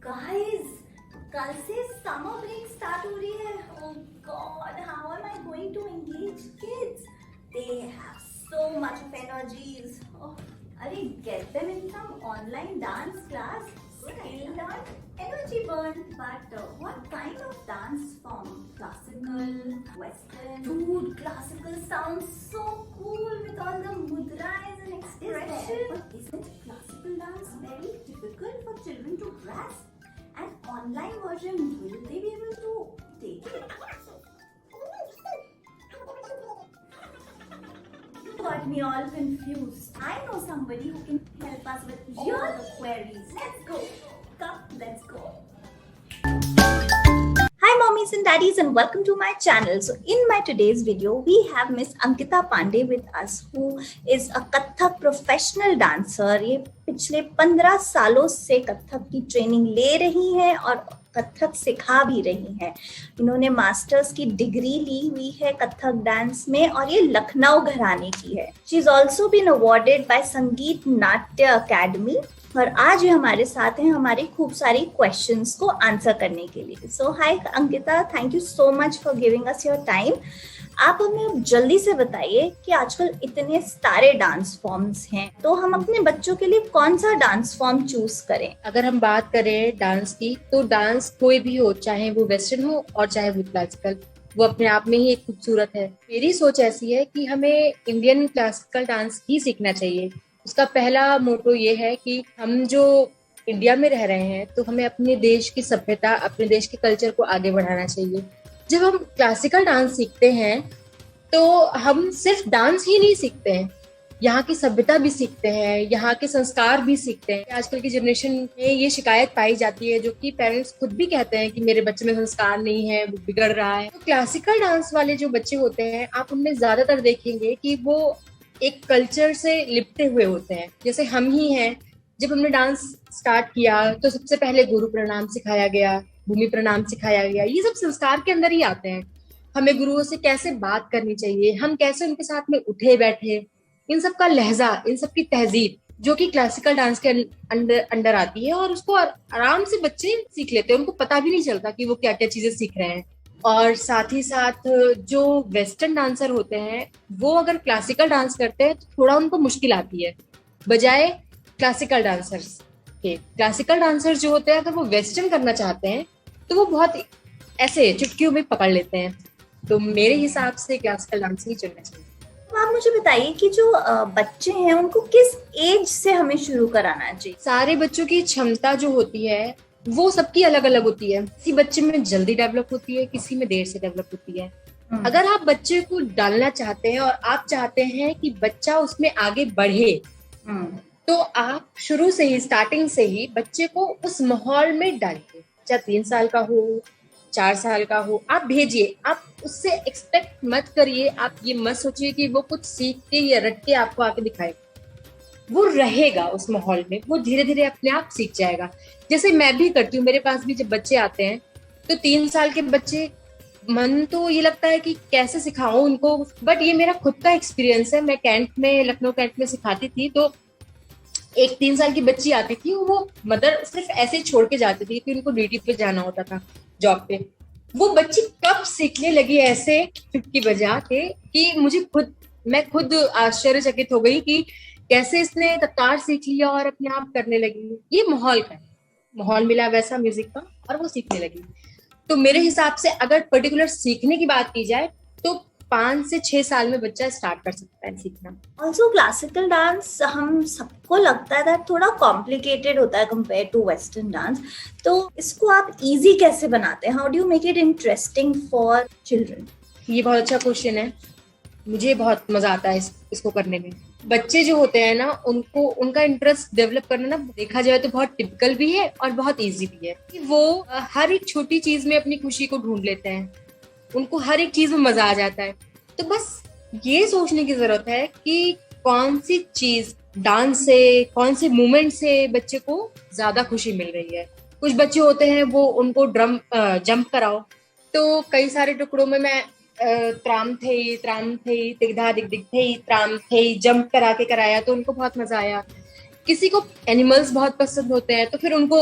Guys, कल से summer break start हो रही है। Oh God, how am I going to engage kids? They have so much of energies. Oh, अरे get them in some online dance class. Skill learn, energy burn. But what kind of dance form? Classical, Western? Dude, classical sounds so cool with all the mudras and expression. But isn't classical dance very difficult for children to grasp? An online version, will they be able to take it? You got me all confused. I know somebody who can help us with all the queries. Let's go. Come, let's go. Hi mommies and daddies and welcome to my channel. So in my today's video, we have Miss Ankita Pandey with us, who is a Kathak professional dancer. ये पिछले 15 सालों से कथक की training ले रही हैं और कथक सिखा भी रही हैं। इन्होंने मास्टर्स की डिग्री ली हुई है कथक डांस में और ये लखनऊ घराने की है। She is also been awarded by Sangeet Natak academy और आज ये हमारे साथ हैं हमारी खूब सारी क्वेश्चंस को आंसर करने के लिए। So hi Ankita, thank you so much for giving us your time. आप हमें अब जल्दी से बताइए कि आजकल इतने सारे डांस फॉर्म्स हैं, तो हम अपने बच्चों के लिए कौन सा डांस फॉर्म चूज करें? अगर हम बात करें डांस की, तो डांस कोई भी हो, चाहे वो वेस्टर्न हो और चाहे वो क्लासिकल, वो अपने आप में ही एक खूबसूरत है। मेरी सोच ऐसी है कि हमें इंडियन क्लासिकल डांस ही सीखना चाहिए। उसका पहला मोटो ये है कि हम जो इंडिया में रह रहे हैं, तो हमें अपने देश की सभ्यता, अपने देश के कल्चर को आगे बढ़ाना चाहिए। जब हम क्लासिकल डांस सीखते हैं तो हम सिर्फ डांस ही नहीं सीखते हैं, यहाँ की सभ्यता भी सीखते हैं, यहाँ के संस्कार भी सीखते हैं। आजकल की जनरेशन में ये शिकायत पाई जाती है, जो कि पेरेंट्स खुद भी कहते हैं कि मेरे बच्चे में संस्कार नहीं है, वो बिगड़ रहा है। तो क्लासिकल डांस वाले जो बच्चे होते हैं, आप उनमें ज्यादातर देखेंगे कि वो एक कल्चर से लिपटे हुए होते हैं। जैसे हम ही हैं, जब हमने डांस स्टार्ट किया तो सबसे पहले गुरु प्रणाम सिखाया गया, भूमि प्रणाम सिखाया गया। ये सब संस्कार के अंदर ही आते हैं। हमें गुरुओं से कैसे बात करनी चाहिए, हम कैसे उनके साथ में उठे बैठे, इन सब का लहजा, इन सब की तहजीब, जो कि क्लासिकल डांस के अंडर आती है और उसको आराम से बच्चे सीख लेते हैं। उनको पता भी नहीं चलता कि वो क्या क्या चीजें सीख रहे हैं। और साथ ही साथ जो वेस्टर्न डांसर होते हैं, वो अगर क्लासिकल डांस करते हैं तो थोड़ा उनको मुश्किल आती है बजाय क्लासिकल डांसर्स के। क्लासिकल डांसर्स जो होते हैं, अगर वो वेस्टर्न करना चाहते हैं तो वो बहुत ऐसे चुटकियों में पकड़ लेते हैं। तो मेरे हिसाब से क्लासिकल डांस ही चुनना चाहिए। तो आप मुझे बताइए कि जो बच्चे हैं उनको किस एज से हमें शुरू कराना चाहिए? सारे बच्चों की क्षमता जो होती है वो सबकी अलग अलग होती है। किसी बच्चे में जल्दी डेवलप होती है, किसी में देर से डेवलप होती है। अगर आप बच्चे को डालना चाहते हैं और आप चाहते हैं कि बच्चा उसमें आगे बढ़े, तो आप शुरू से ही, स्टार्टिंग से ही बच्चे को उस माहौल में डालिए। चाहे 3 साल का हो, 4 साल का हो, आप भेजिए। आप उससे एक्सपेक्ट मत करिए, आप ये मत सोचिए कि वो कुछ सीख के या रट के आपको आके दिखाए। वो रहेगा उस माहौल में, वो धीरे धीरे अपने आप सीख जाएगा। जैसे मैं भी करती हूँ, मेरे पास भी जब बच्चे आते हैं तो 3 साल के बच्चे, मन तो ये लगता है कि कैसे सिखाऊं उनको, बट ये मेरा खुद का एक्सपीरियंस है। मैं कैंट में, लखनऊ कैंट में सिखाती थी, तो एक 3 साल की बच्ची आती थी, वो मदर सिर्फ ऐसे ही छोड़ के जाती थी कि उनको ड्यूटी पे जाना होता था, जॉब पे। वो बच्ची कब सीखने लगी ऐसे चुटकी बजा के कि मैं खुद आश्चर्यचकित हो गई कि कैसे इसने तत्कार सीख लिया और अपने आप करने लगी। ये माहौल का, माहौल मिला वैसा म्यूजिक का और वो सीखने लगी। तो मेरे हिसाब से अगर पर्टिकुलर सीखने की बात की जाए तो 5 से 6 साल में बच्चा स्टार्ट कर सकता है सीखना। ऑल्सो क्लासिकल डांस हम सबको लगता है थोड़ा कॉम्प्लिकेटेड होता है कंपेयर टू वेस्टर्न डांस, तो इसको आप इजी कैसे बनाते हैं? How do you make it interesting for children? ये बहुत अच्छा क्वेश्चन है। मुझे बहुत मजा आता है इसको करने में। बच्चे जो होते हैं ना, उनको उनका इंटरेस्ट डेवलप करना ना, देखा जाए तो बहुत टिपिकल भी है और बहुत इजी भी है। वो हर एक छोटी चीज में अपनी खुशी को ढूंढ लेते हैं, उनको हर एक चीज में मजा आ जाता है। तो बस ये सोचने की जरूरत है कि कौन सी चीज, डांस से, कौन से मूवमेंट से बच्चे को ज्यादा खुशी मिल रही है। कुछ बच्चे होते हैं वो उनको जंप कराओ, तो कई सारे टुकड़ों में मैं त्राम थे तिगधा दिग दिग थे त्राम थे जंप करा के कराया तो उनको बहुत मजा आया। किसी को एनिमल्स बहुत पसंद होते हैं, तो फिर उनको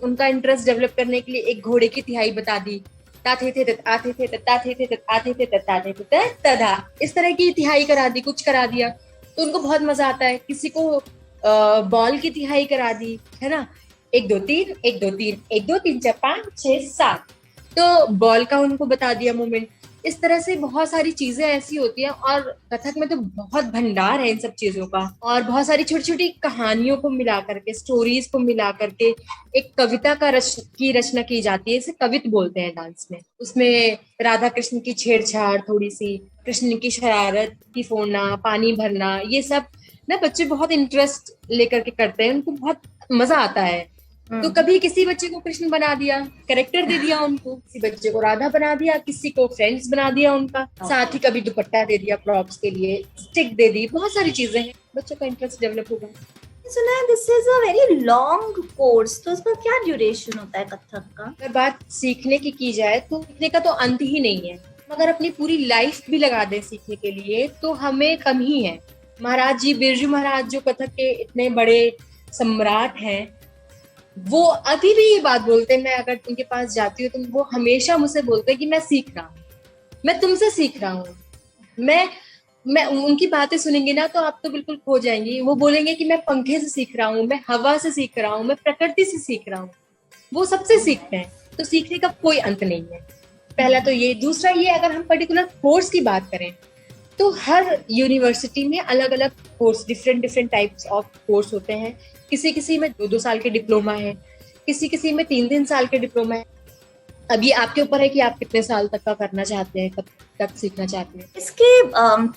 उनका इंटरेस्ट डेवलप करने के लिए एक घोड़े की तिहाई बता दी, ताथे थे तत आथे थे तत आथे थे तत आथे थे तत आथे थे तत तधा, इस तरह की तिहाई करा दी, कुछ करा दिया तो उनको बहुत मजा आता है। किसी को बॉल की तिहाई करा दी, है ना, 1 2 3 1 2 3 1 2 3 4 5 6 7, तो बॉल का उनको बता दिया मूवमेंट। इस तरह से बहुत सारी चीजें ऐसी होती हैं, और कथक में तो बहुत भंडार है इन सब चीजों का, और बहुत सारी छोटी छोटी कहानियों को मिला करके, स्टोरीज को मिला करके एक कविता की रचना की जाती है, इसे कवित बोलते हैं डांस में। उसमें राधा कृष्ण की छेड़छाड़, थोड़ी सी कृष्ण की शरारत की फोड़ना, पानी भरना, ये सब ना बच्चे बहुत इंटरेस्ट लेकर के करते हैं, उनको बहुत मजा आता है। तो कभी किसी बच्चे को कृष्ण बना दिया, कैरेक्टर दे दिया उनको, किसी बच्चे को राधा बना दिया, किसी को फ्रेंड्स बना दिया उनका, साथ ही कभी दुपट्टा दे दिया प्रॉप्स के लिए, स्टिक दे दी, बहुत सारी चीजें हैं, बच्चों का इंटरेस्ट डेवलप होगा। सुना है this is a very long course, तो उसका क्या ड्यूरेशन होता है कथक का? अगर बात सीखने की जाए तो सीखने का तो अंत ही नहीं है, अगर अपनी पूरी लाइफ भी लगा दे सीखने के लिए तो हमें कम ही है। महाराज जी, बिरजू महाराज जो कथक के इतने बड़े सम्राट हैं, वो अभी भी ये बात बोलते हैं, मैं अगर उनके पास जाती हूँ तो वो हमेशा मुझसे बोलते हैं कि मैं सीख रहा हूँ, मैं तुमसे सीख रहा हूँ। मैं उनकी बातें सुनेंगे ना तो आप तो बिल्कुल खो जाएंगी। वो बोलेंगे कि मैं पंखे से सीख रहा हूँ, मैं हवा से सीख रहा हूँ, मैं प्रकृति से सीख रहा हूँ। वो सबसे सीखते हैं, तो सीखने का कोई अंत नहीं है। पहला तो ये। दूसरा ये, अगर हम पर्टिकुलर कोर्स की बात करें तो हर यूनिवर्सिटी में अलग अलग course, different types of course होते हैं। किसी में 2 साल के डिप्लोमा है, किसी में 3 साल के डिप्लोमा है। अब ये आपके ऊपर है कि आप कितने साल तक का करना चाहते हैं, कब तक सीखना चाहते हैं। इसके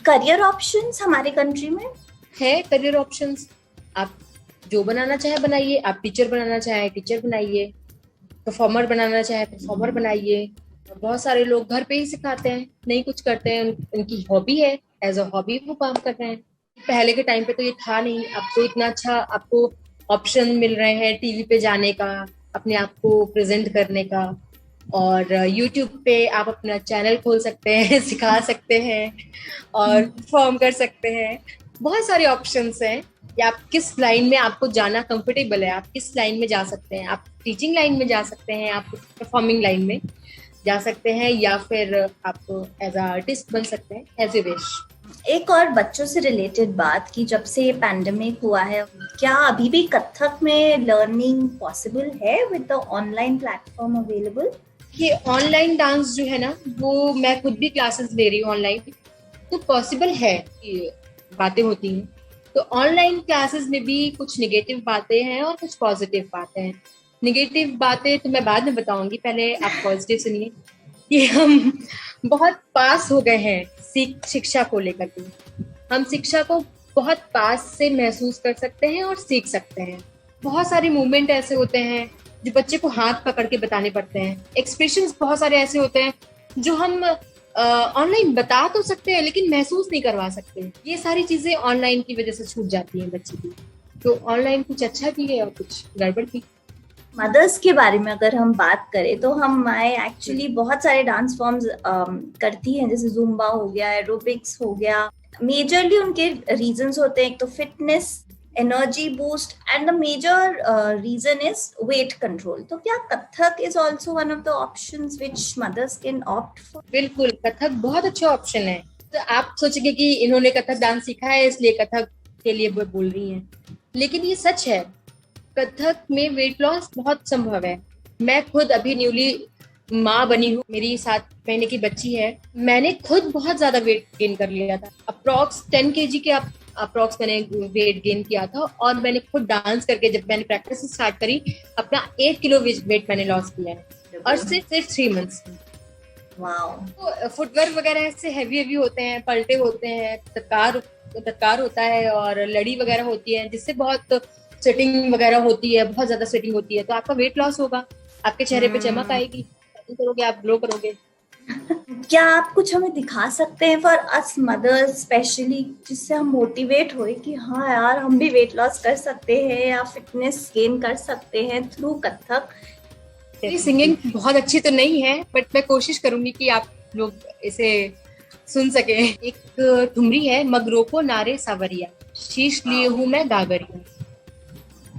करियर ऑप्शंस हमारे कंट्री में है। करियर ऑप्शंस आप जो बनाना चाहे बनाइए, आप टीचर बनाना चाहे टीचर बनाइए, परफॉर्मर बनाना चाहे परफॉर्मर बनाइए। बहुत सारे लोग घर पे ही सिखाते हैं, नहीं कुछ करते हैं, उनकी हॉबी है, एज अ हॉबी वो काम कर रहे हैं। पहले के टाइम पे तो ये था नहीं, अब तो इतना अच्छा आपको ऑप्शन मिल रहे हैं टीवी पे जाने का, अपने आप को प्रेजेंट करने का, और यूट्यूब पे आप अपना चैनल खोल सकते हैं, सिखा सकते हैं और परफॉर्म कर सकते हैं। बहुत सारे ऑप्शंस हैं कि आप किस लाइन में आपको जाना कंफर्टेबल है, आप किस लाइन में जा सकते हैं। आप टीचिंग लाइन में जा सकते हैं, आप परफॉर्मिंग लाइन में जा सकते हैं, या फिर आप एज अ आर्टिस्ट बन सकते हैं, एज ए विश। एक और बच्चों से रिलेटेड बात की, जब से ये पैंडेमिक हुआ है, क्या अभी भी कथक में लर्निंग पॉसिबल है with the online platform available? ये ऑनलाइन डांस जो है ना, वो मैं खुद भी क्लासेस ले रही हूँ ऑनलाइन, तो पॉसिबल है, बातें होती हैं। तो ऑनलाइन क्लासेस में भी कुछ नेगेटिव बातें हैं और कुछ पॉजिटिव बातें हैं। नेगेटिव बातें तो मैं बाद में बताऊंगी, पहले आप पॉजिटिव सुनिए कि हम बहुत पास हो गए हैं शिक्षा को लेकर के। हम शिक्षा को बहुत पास से महसूस कर सकते हैं और सीख सकते हैं। बहुत सारे मूवमेंट ऐसे होते हैं जो बच्चे को हाथ पकड़ के बताने पड़ते हैं। एक्सप्रेशंस बहुत सारे ऐसे होते हैं जो हम ऑनलाइन बता तो सकते हैं लेकिन महसूस नहीं करवा सकते। ये सारी चीजें ऑनलाइन की वजह से छूट जाती हैं बच्चे की। तो ऑनलाइन कुछ अच्छा भी है और कुछ गड़बड़ भी। मदर्स के बारे में अगर हम बात करें तो हम एक्चुअली बहुत सारे डांस फॉर्म्स करती हैं, जैसे जुम्बा हो गया, एरोबिक्स हो गया। मेजरली उनके रीजंस होते हैं, एक तो fitness, energy boost, and the major reason is weight control. तो क्या Kathak is also one of the options which mothers can opt for? बिल्कुल, कथक बहुत अच्छा ऑप्शन है। तो आप सोचेंगे कि इन्होंने कथक डांस सीखा है इसलिए कथक के लिए बोल रही हैं, लेकिन ये सच है। कथक में वेट लॉस बहुत संभव है। मैं खुद अभी न्यूली माँ बनी हूँ, मेरी 7 महीने की बच्ची है। मैंने खुद बहुत ज्यादा वेट गेन कर लिया था, अप्रॉक्स 10 kg के अप्रॉक्स मैंने वेट गेन किया था। और मैंने खुद डांस करके जब मैंने प्रैक्टिस स्टार्ट करी, अपना 8 किलो वेट मैंने लॉस किया है, और सिर्फ 3 मंथ्स में। वाओ। तो फुटवर्क वगैरह ऐसे हैवी होते हैं, पलटे होते हैं, तत्कार होता है, और लड़ी वगैरह होती है, जिससे बहुत स्वेटिंग वगैरह होती है, बहुत ज्यादा स्वेटिंग होती है। तो आपका वेट लॉस होगा, आपके चेहरे पे चमक आएगी, करोगे आप ग्लो करोगे। क्या आप कुछ हमें दिखा सकते हैं फॉर अस मदर्स स्पेशली, जिससे हम मोटिवेट होए कि हाँ यार हम भी वेट लॉस कर सकते हैं या फिटनेस गेन कर सकते हैं थ्रू कथक? सिंगिंग बहुत अच्छी तो नहीं है, बट मैं कोशिश करूंगी कि आप लोग इसे सुन सके। एक ठुमरी है, मगरो को नारे सावरिया, शीश लिए हूँ मैं गागरिया।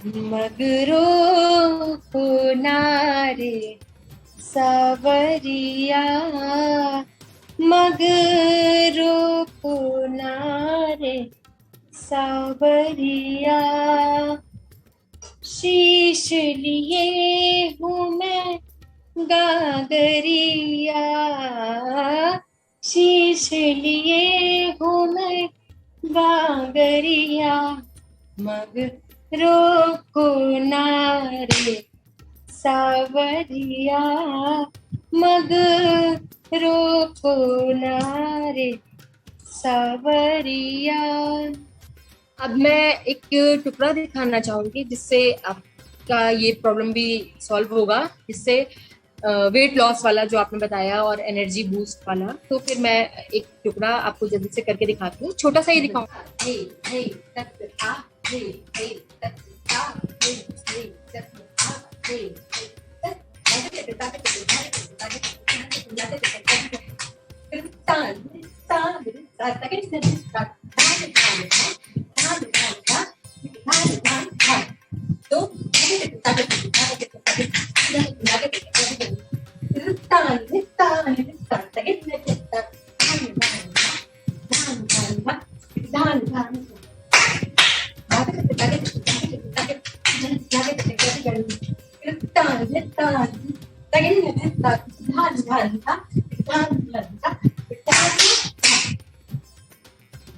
मगरो को नारे सावरिया, मगरो को नारे सावरिया, शीश लिए हूँ मैं गागरिया, शीश लिए हूँ मैं गागरिया, मगरो को नारे सावरिया, मगरो को नारे सावरिया। अब मैं एक टुकड़ा दिखाना चाहूंगी जिससे आपका ये प्रॉब्लम भी सॉल्व होगा, जिससे वेट लॉस वाला जो आपने बताया और एनर्जी बूस्ट वाला। तो फिर मैं एक टुकड़ा आपको जल्दी से करके दिखाती हूँ, छोटा सा ही दिखाऊंगा।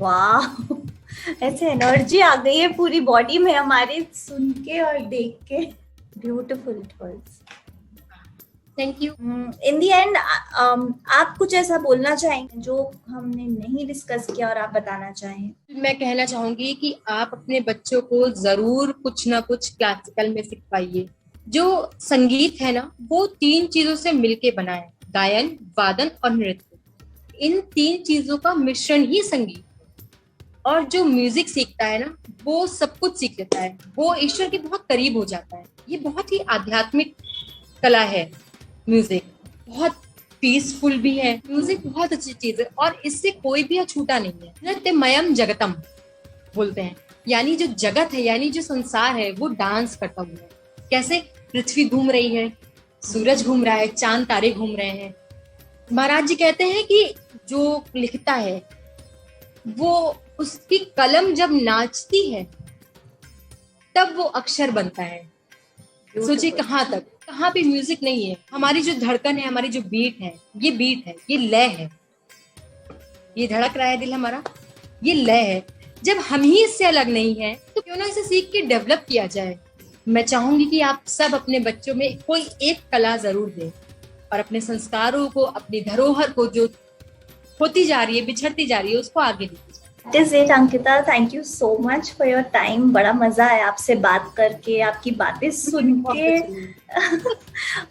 वाह, ऐसे एनर्जी आ गई है पूरी बॉडी में हमारे सुन के और देख के। Beautiful toys. Thank you. In the and आप कुछ ऐसा बोलना चाहेंगे जो हमने नहीं डिस्कस किया और आप बताना चाहें? मैं कहना चाहूंगी कि आप अपने बच्चों को जरूर कुछ ना कुछ क्लासिकल में सिखवाइए। जो संगीत है ना, वो 3 चीजों से मिलके बना है, गायन, वादन और नृत्य। इन 3 चीजों का मिश्रण ही संगीत। और जो म्यूजिक सीखता है ना, वो सब कुछ सीख लेता है, वो ईश्वर के बहुत करीब हो जाता है। ये बहुत ही आध्यात्मिक कला है म्यूजिक, बहुत पीसफुल भी है। म्यूजिक बहुत अच्छी चीज है और इससे कोई भी अछूता नहीं है। नृत्यमयम जगतम बोलते हैं, यानी जो जगत है, यानी जो संसार है, वो डांस करता हुआ है। कैसे पृथ्वी घूम रही है, सूरज घूम रहा है, चांद तारे घूम रहे हैं। महाराज जी कहते हैं कि जो लिखता है, वो उसकी कलम जब नाचती है तब वो अक्षर बनता है। सोचिए कहाँ तक, कहाँ पे म्यूजिक नहीं है। हमारी जो धड़कन है, हमारी जो बीट है, ये बीट है, ये लय है, ये धड़क रहा है दिल हमारा, ये लय है। जब हम ही इससे अलग नहीं है तो क्यों ना इसे सीख के डेवलप किया जाए। मैं चाहूंगी कि आप सब अपने बच्चों में कोई एक कला जरूर दें और अपने संस्कारों को, अपनी धरोहर को जो होती जा रही है, बिछड़ती जा रही है, उसको आगे दीजिए। That is it, Ankita. Thank you so much for your time. बड़ा मजा आया आपसे बात करके, आपकी बातें सुन के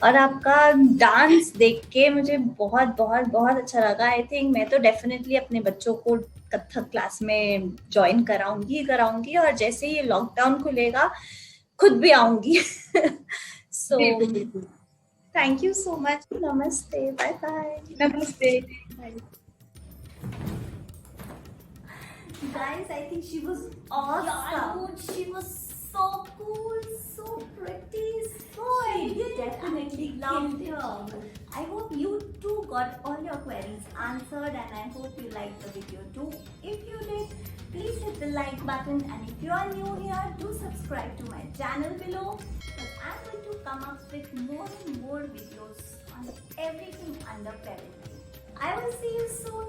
और आपका डांस देख के मुझे बहुत बहुत बहुत अच्छा लगा। आई थिंक मैं तो डेफिनेटली अपने बच्चों को कथक क्लास में ज्वाइन कराऊंगी और जैसे ही लॉकडाउन खुलेगा खुद भी आऊंगी। So thank you so much. नमस्ते. Bye bye. नमस्ते. Guys, I think she was awesome. Yeah, she was so cool, so pretty, I definitely loved her. I hope you too got all your queries answered, and I hope you liked the video too. If you did, please hit the like button, and if you are new here, do subscribe to my channel below, because I'm going to come up with more and more videos on everything under parenting. I will see you soon.